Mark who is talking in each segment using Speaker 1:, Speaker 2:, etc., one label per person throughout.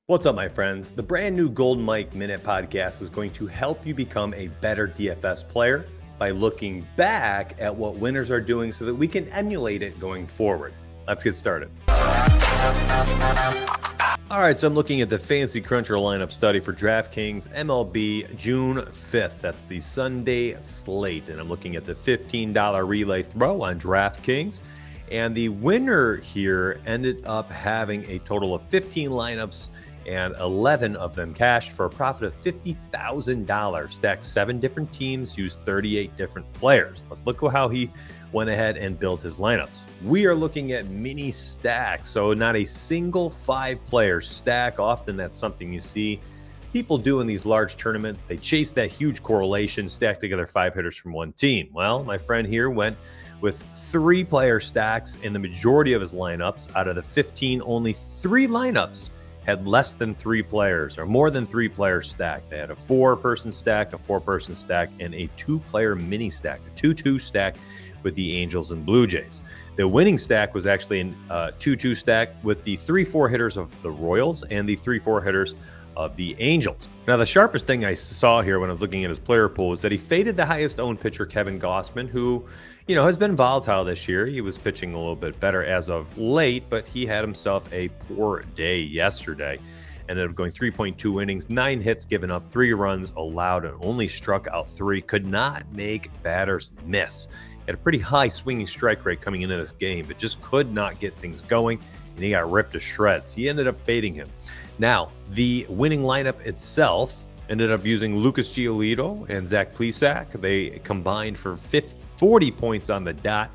Speaker 1: What's up, my friends? The brand new Golden Mike Minute podcast is going to help you become a better DFS player by looking back at what winners are doing so that we can emulate it going forward. Let's get started. All right, so I'm looking at the Fantasy Cruncher lineup study for DraftKings MLB June 5th. That's the Sunday slate, and I'm looking at the $15 relay throw on DraftKings. And the winner here ended up having a total of 15 lineups, and 11 of them cashed for a profit of $50,000. Stacked 7 different teams, used 38 different players. Let's look at how he went ahead and built his lineups. We are looking at mini stacks, so not a single 5-player stack. Often that's something you see people do in these large tournaments. They chase that huge correlation, stack together 5 hitters from one team. Well, my friend here went with 3-player stacks in the majority of his lineups. Out of the 15, only 3 lineups had less than 3 players or more than 3 player stack. They had a 4-person stack, a 4-person stack, and a 2-player mini stack, a 2-2 stack with the Angels and Blue Jays. The winning stack was actually a 2-2 stack with the 3-4 hitters of the Royals and the 3-4 hitters of the Angels. Now, the sharpest thing I saw here when I was looking at his player pool is that he faded the highest owned pitcher, Kevin Gausman, who, has been volatile this year. He was pitching a little bit better as of late, but he had himself a poor day yesterday. Ended up going 3.2 innings, 9 hits given up, 3 runs allowed, and only struck out 3. Could not make batters miss. Had a pretty high swinging strike rate coming into this game, but just could not get things going, and he got ripped to shreds. He ended up fading him. Now, the winning lineup itself ended up using Lucas Giolito and Zach Plesac. They combined for 40 points on the dot.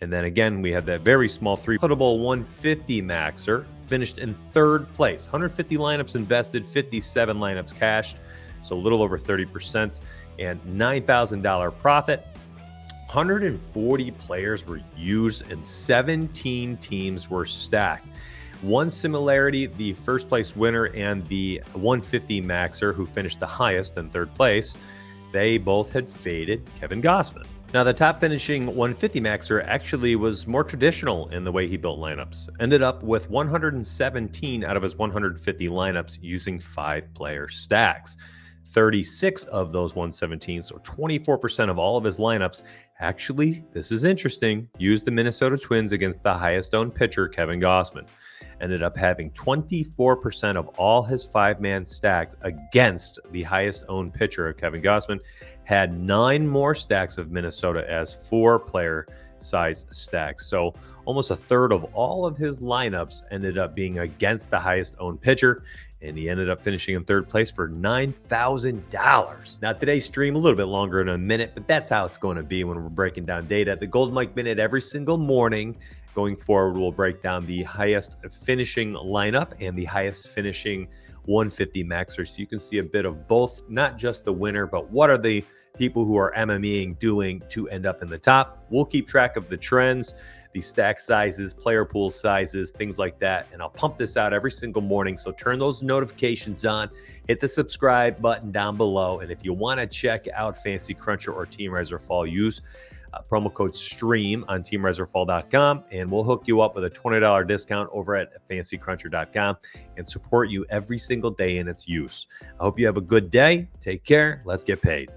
Speaker 1: And then again, we had that very small 3-footable 150 maxer, finished in 3rd place. 150 lineups invested, 57 lineups cashed, so a little over 30%, and $9,000 profit. 140 players were used and 17 teams were stacked. One similarity, the first place winner and the 150 maxer, who finished the highest in 3rd place, they both had faded Kevin Gausman. Now, the top finishing 150 maxer actually was more traditional in the way he built lineups. Ended up with 117 out of his 150 lineups using 5-player stacks. 36 of those 117, so 24% of all of his lineups, actually, this is interesting, used the Minnesota Twins against the highest owned pitcher, Kevin Gausman. Ended up having 24% of all his 5-man stacks against the highest owned pitcher of Kevin Gausman. Had 9 more stacks of Minnesota as 4-player size stacks. So almost a third of all of his lineups ended up being against the highest owned pitcher, and he ended up finishing in 3rd place for $9,000. Now, today's stream a little bit longer in a minute, but that's how it's going to be when we're breaking down data. The Golden Mike Minute every single morning. Going forward, we'll break down the highest finishing lineup and the highest finishing 150 maxer, so you can see a bit of both, not just the winner, but what are the people who are MMEing doing to end up in the top. We'll keep track of the trends, the stack sizes, player pool sizes, things like that, and I'll pump this out every single morning, so turn those notifications on, hit the subscribe button down below, and if you want to check out Fantasy Cruncher or Team Rise or Fall, use promo code STREAM on teamriserfall.com, and we'll hook you up with a $20 discount over at fantasycruncher.com and support you every single day in its use. I hope you have a good day. Take care. Let's get paid.